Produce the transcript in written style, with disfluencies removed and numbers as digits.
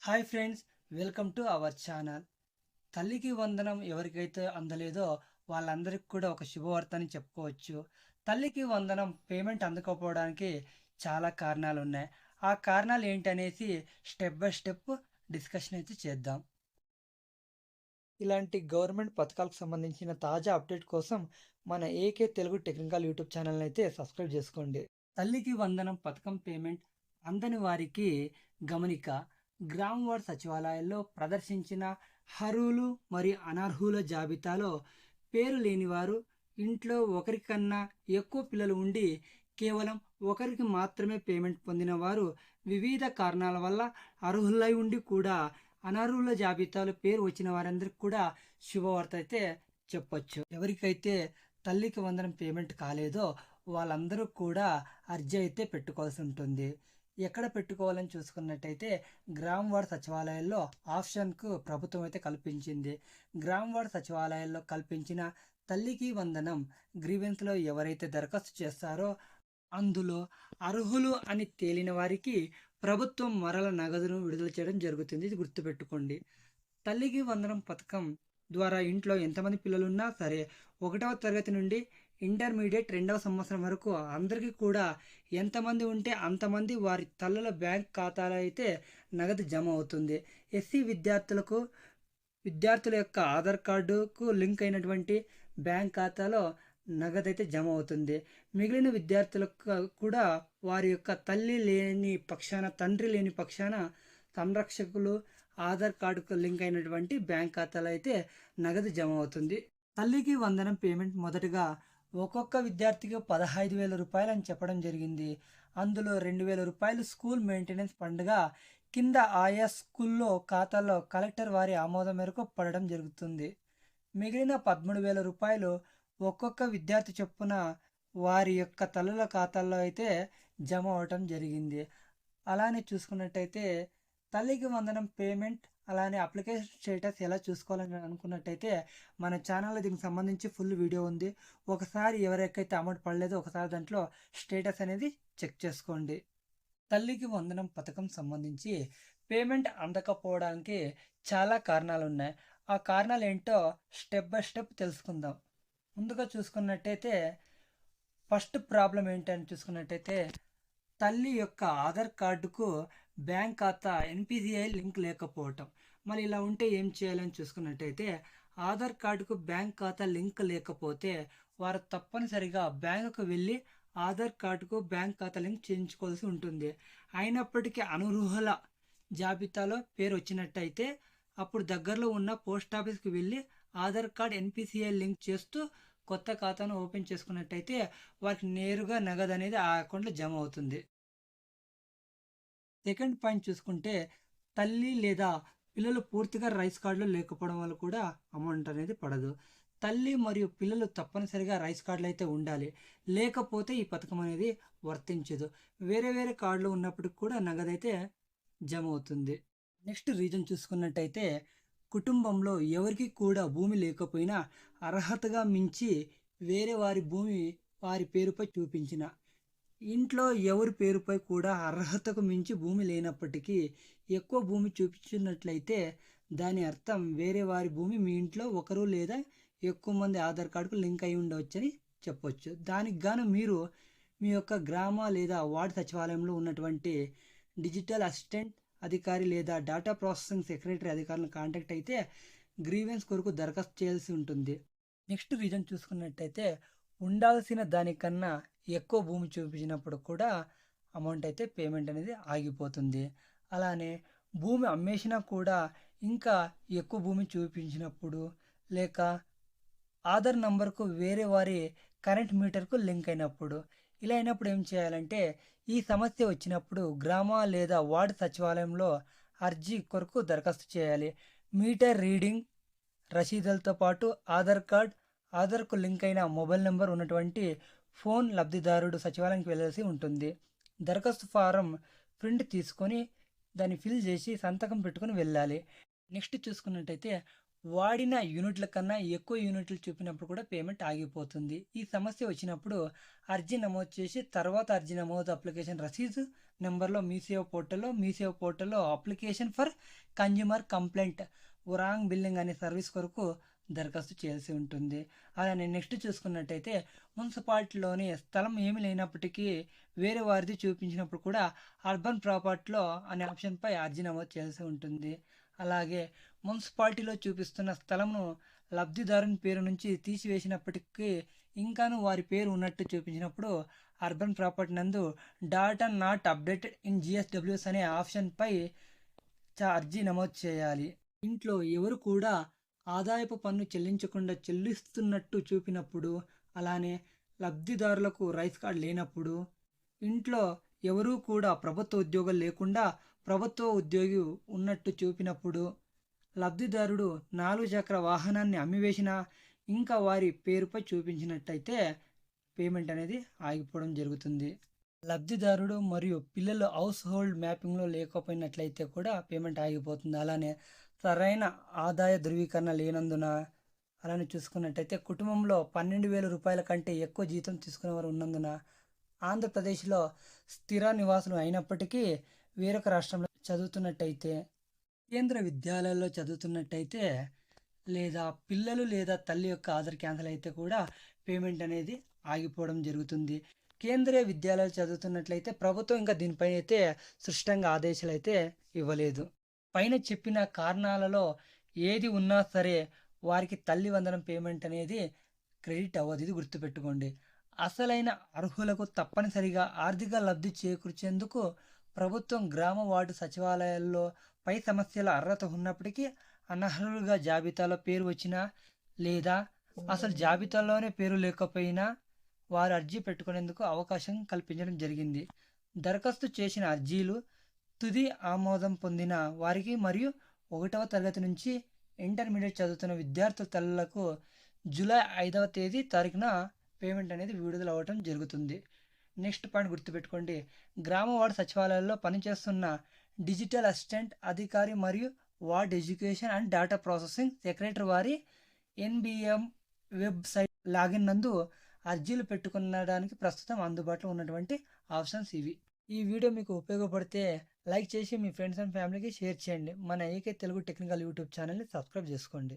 Hi friends, welcome to our channel. తల్లికి వందనం ఎవరికైతే అందలేదో వాళ్ళందరికీ కూడా ఒక శుభవార్త అని చెప్పుకోవచ్చు. తల్లికి వందనం పేమెంట్ అందకపోవడానికి చాలా కారణాలు ఉన్నాయి. ఆ కారణాలు ఏంటనేసి స్టెప్ బై స్టెప్ డిస్కషన్ అయితే చేద్దాం. ఇలాంటి గవర్నమెంట్ పథకాలకు సంబంధించిన తాజా అప్డేట్ కోసం మన ఏకే తెలుగు టెక్నికల్ యూట్యూబ్ ఛానల్ని అయితే సబ్స్క్రైబ్ చేసుకోండి. తల్లికి వందనం పథకం పేమెంట్ అందని వారికి గమనిక. గ్రామ వార్డు సచివాలయాల్లో ప్రదర్శించిన అర్హులు మరియు అనర్హుల జాబితాలో పేరు లేనివారు, ఇంట్లో ఒకరికన్నా ఎక్కువ పిల్లలు ఉండి కేవలం ఒకరికి మాత్రమే పేమెంట్ పొందిన వారు, వివిధ కారణాల వల్ల అర్హులై ఉండి కూడా అనర్హుల జాబితాలో పేరు వచ్చిన వారందరికీ కూడా శుభవార్త అయితే చెప్పొచ్చు. ఎవరికైతే తల్లికి వందనం పేమెంట్ కాలేదో వాళ్ళందరూ కూడా అర్జీ అయితే పెట్టుకోవాల్సి ఉంటుంది. ఎక్కడ పెట్టుకోవాలని చూసుకున్నట్టయితే గ్రామ వార్డు సచివాలయాల్లో ఆప్షన్కు ప్రభుత్వం అయితే కల్పించింది. గ్రామ వార్డు సచివాలయాల్లో కల్పించిన తల్లికి వందనం గ్రీవెన్స్లో ఎవరైతే దరఖాస్తు చేస్తారో అందులో అర్హులు అని తేలిన వారికి ప్రభుత్వం మరల నగదును విడుదల చేయడం జరుగుతుంది. ఇది గుర్తుపెట్టుకోండి. తల్లికి వందనం పథకం ద్వారా ఇంట్లో ఎంతమంది పిల్లలున్నా సరే, 1వ తరగతి నుండి ఇంటర్మీడియట్ 2వ సంవత్సరం వరకు అందరికీ కూడా ఎంతమంది ఉంటే అంతమంది వారి తల్లుల బ్యాంక్ ఖాతాలో అయితే నగదు జమ అవుతుంది. ఎస్సీ విద్యార్థుల యొక్క ఆధార్ కార్డుకు లింక్ అయినటువంటి బ్యాంక్ ఖాతాలో నగదైతే జమ అవుతుంది. మిగిలిన విద్యార్థులకు కూడా వారి యొక్క తల్లి లేని పక్షాన, తండ్రి లేని పక్షాన సంరక్షకులు ఆధార్ కార్డుకు లింక్ అయినటువంటి బ్యాంక్ ఖాతాలో అయితే నగదు జమ అవుతుంది. తల్లికి వందనం పేమెంట్ మొదటగా ఒక్కొక్క విద్యార్థికి 15,000 రూపాయలు అని చెప్పడం జరిగింది. అందులో 2,000 రూపాయలు స్కూల్ మెయింటెనెన్స్ ఫండ్గా కింద ఆయా స్కూల్లో ఖాతాల్లో కలెక్టర్ వారి ఆమోదం మేరకు పడడం జరుగుతుంది. మిగిలిన 13,000 రూపాయలు ఒక్కొక్క విద్యార్థి చొప్పున వారి యొక్క తల్లుల ఖాతాల్లో అయితే జమ అవటం జరిగింది. అలానే చూసుకున్నట్టయితే తల్లికి వందనం పేమెంట్ అలానే అప్లికేషన్ స్టేటస్ ఎలా చూసుకోవాలని అనుకున్నట్టయితే మన ఛానల్లో దీనికి సంబంధించి ఫుల్ వీడియో ఉంది. ఒకసారి ఎవరికైతే అమౌంట్ పడలేదో ఒకసారి దాంట్లో స్టేటస్ అనేది చెక్ చేసుకోండి. తల్లికి వందనం పథకం సంబంధించి పేమెంట్ అందకపోవడానికి చాలా కారణాలు ఉన్నాయి. ఆ కారణాలు ఏంటో స్టెప్ బై స్టెప్ తెలుసుకుందాం. ముందుగా చూసుకున్నట్టయితే ఫస్ట్ ప్రాబ్లం ఏంటని చూసుకున్నట్టయితే తల్లి యొక్క ఆధార్ కార్డుకు బ్యాంక్ ఖాతా ఎన్పిసిఐ లింక్ లేకపోవటం. మరి ఇలా ఉంటే ఏం చేయాలని చూసుకున్నట్టయితే ఆధార్ కార్డుకు బ్యాంక్ ఖాతా లింక్ లేకపోతే వారు తప్పనిసరిగా బ్యాంకుకు వెళ్ళి ఆధార్ కార్డుకు బ్యాంక్ ఖాతా లింక్ చేయించుకోవాల్సి ఉంటుంది. అయినప్పటికీ అనర్హుల జాబితాలో పేరు వచ్చినట్టయితే అప్పుడు దగ్గరలో ఉన్న పోస్ట్ ఆఫీస్కి వెళ్ళి ఆధార్ కార్డ్ ఎన్పిసిఐ లింక్ చేస్తూ కొత్త ఖాతాను ఓపెన్ చేసుకున్నట్టయితే వారికి నేరుగా నగదు అనేది ఆ అకౌంట్లో జమ అవుతుంది. సెకండ్ పాయింట్ చూసుకుంటే తల్లి లేదా పిల్లలు పూర్తిగా రైస్ కార్డులో లేకపోవడం వల్ల కూడా అమౌంట్ అనేది పడదు. తల్లి మరియు పిల్లలు తప్పనిసరిగా రైస్ కార్డులు అయితే ఉండాలి, లేకపోతే ఈ పథకం అనేది వర్తించదు. వేరే వేరే కార్డులు ఉన్నప్పటికి కూడా నగదైతే జమ అవుతుంది. నెక్స్ట్ రీజన్ చూసుకున్నట్టయితే కుటుంబంలో ఎవరికి కూడా భూమి లేకపోయినా అర్హతగా మించి వేరే వారి భూమి వారి పేరుపై చూపించిన, ఇంట్లో ఎవరి పేరుపై కూడా అర్హతకు మించి భూమి లేనప్పటికీ ఎక్కువ భూమి చూపించినట్లయితే దాని అర్థం వేరే వారి భూమి మీ ఇంట్లో ఒకరు లేదా ఎక్కువ మంది ఆధార్ కార్డుకు లింక్ అయి ఉండవచ్చని చెప్పొచ్చు. దానికి గాను మీరు మీ యొక్క గ్రామ లేదా వార్డు సచివాలయంలో ఉన్నటువంటి డిజిటల్ అసిస్టెంట్ అధికారి లేదా డేటా ప్రాసెసింగ్ సెక్రటరీ అధికారులను కాంటాక్ట్ అయితే గ్రీవెన్స్ కొరకు దరఖాస్తు చేయాల్సి ఉంటుంది. నెక్స్ట్ రీజన్ చూసుకున్నట్టయితే ఉండాల్సిన దానికన్నా ఎక్కువ భూమి చూపించినప్పుడు కూడా అమౌంట్ అయితే పేమెంట్ అనేది ఆగిపోతుంది. అలానే భూమి అమ్మేసినా కూడా ఇంకా ఎక్కువ భూమి చూపించినప్పుడు, లేక ఆధార్ నంబర్కు వేరే వారి కరెంట్ మీటర్కు లింక్ అయినప్పుడు, ఇలా అయినప్పుడు ఏం చేయాలంటే ఈ సమస్య వచ్చినప్పుడు గ్రామ లేదా వార్డు సచివాలయంలో అర్జీ కొరకు దరఖాస్తు చేయాలి. మీటర్ రీడింగ్ రసీదులతో పాటు ఆధార్ కార్డ్, ఆధార్కు లింక్ అయిన మొబైల్ నెంబర్ ఉన్నటువంటి ఫోన్ లబ్ధిదారుడు సచివాలయానికి వెళ్ళాల్సి ఉంటుంది. దరఖాస్తు ఫారం ప్రింట్ తీసుకొని దాన్ని ఫిల్ చేసి సంతకం పెట్టుకొని వెళ్ళాలి. నెక్స్ట్ చూసుకున్నట్టయితే వాడిన యూనిట్ల కన్నా ఎక్కువ యూనిట్లు చూపినప్పుడు కూడా పేమెంట్ ఆగిపోతుంది. ఈ సమస్య వచ్చినప్పుడు అర్జీ నమోదు చేసి తర్వాత అర్జీ నమోదు అప్లికేషన్ రసీదు నెంబర్లో మీ సేవ పోర్టల్లో application for consumer complaint wrong billing అనే సర్వీస్ కొరకు దరఖాస్తు చేయాల్సి ఉంటుంది. అలానే నెక్స్ట్ చూసుకున్నట్టయితే మున్సిపాలిటీలోని స్థలం ఏమీ లేనప్పటికీ వేరే వారిది చూపించినప్పుడు కూడా అర్బన్ ప్రాపర్టీలో అనే ఆప్షన్పై అర్జీ నమోదు చేయాల్సి ఉంటుంది. అలాగే మున్సిపాలిటీలో చూపిస్తున్న స్థలంను లబ్ధిదారుని పేరు నుంచి తీసివేసినప్పటికీ ఇంకాను వారి పేరు ఉన్నట్టు చూపించినప్పుడు అర్బన్ ప్రాపర్టీ నందు data not updated in GSWS అనే ఆప్షన్పై అర్జీ నమోదు చేయాలి. ఇంట్లో ఎవరు కూడా ఆదాయపు పన్ను చెల్లించకుండా చెల్లిస్తున్నట్టు చూపినప్పుడు, అలానే లబ్ధిదారులకు రైస్ కార్డ్ లేనప్పుడు, ఇంట్లో ఎవరూ కూడా ప్రభుత్వ ఉద్యోగం లేకుండా ప్రభుత్వ ఉద్యోగి ఉన్నట్టు చూపినప్పుడు, లబ్ధిదారుడు 4 చక్ర వాహనాన్ని అమ్మివేసినా ఇంకా వారి పేరుపై చూపించినట్టయితే పేమెంట్ అనేది ఆగిపోవడం జరుగుతుంది. లబ్ధిదారుడు మరియు పిల్లలు హౌస్ హోల్డ్ మ్యాపింగ్లో లేకపోయినట్లయితే కూడా పేమెంట్ ఆగిపోతుంది. అలానే సరైన ఆదాయ ధృవీకరణ లేనందున, అలానే చూసుకున్నట్టయితే కుటుంబంలో 12,000 రూపాయల కంటే ఎక్కువ జీతం తీసుకునేవారు ఉన్నందున, ఆంధ్రప్రదేశ్లో స్థిర నివాసులు అయినప్పటికీ వేరొక రాష్ట్రంలో చదువుతున్నట్టయితే, కేంద్ర విద్యాలయాల్లో చదువుతున్నట్టయితే, లేదా పిల్లలు లేదా తల్లి యొక్క ఆధార్ క్యాన్సిల్ అయితే కూడా పేమెంట్ అనేది ఆగిపోవడం జరుగుతుంది. కేంద్రీయ విద్యాలయాలు చదువుతున్నట్లయితే ప్రభుత్వం ఇంకా దీనిపైన అయితే స్పష్టంగా ఆదేశాలు అయితే ఇవ్వలేదు. పైన చెప్పిన కారణాలలో ఏది ఉన్నా సరే వారికి తల్లి వందనం పేమెంట్ అనేది క్రెడిట్ అవ్వదు. ఇది గుర్తుపెట్టుకోండి. అసలైన అర్హులకు తప్పనిసరిగా ఆర్థిక లబ్ధి చేకూర్చేందుకు ప్రభుత్వం గ్రామ వార్డు సచివాలయాల్లో పై సమస్యల అర్హత ఉన్నప్పటికీ అనర్హులుగా జాబితాలో పేరు వచ్చినా లేదా అసలు జాబితాలోనే పేరు లేకపోయినా వారు అర్జీ పెట్టుకునేందుకు అవకాశం కల్పించడం జరిగింది. దరఖాస్తు చేసిన అర్జీలు తుది ఆమోదం పొందిన వారికి మరియు 1వ తరగతి నుంచి ఇంటర్మీడియట్ చదువుతున్న విద్యార్థుల తల్లులకు జూలై 5వ తారీఖున పేమెంట్ అనేది విడుదల అవ్వడం జరుగుతుంది. నెక్స్ట్ పాయింట్ గుర్తుపెట్టుకోండి. గ్రామ వార్డు సచివాలయాల్లో పనిచేస్తున్న డిజిటల్ అసిస్టెంట్ అధికారి మరియు ward education and data processing secretary వారి ఎన్బిఎం వెబ్సైట్ లాగిన్ నందు అర్జీలు పెట్టుకునడానికి ప్రస్తుతం అందుబాటులో ఉన్నటువంటి ఆప్షన్స్ ఇవి. ఈ వీడియో మీకు ఉపయోగపడితే లైక్ చేసి మీ ఫ్రెండ్స్ అండ్ ఫ్యామిలీకి షేర్ చేయండి. మన ఏకే తెలుగు టెక్నికల్ యూట్యూబ్ ఛానల్ని సబ్స్క్రైబ్ చేసుకోండి.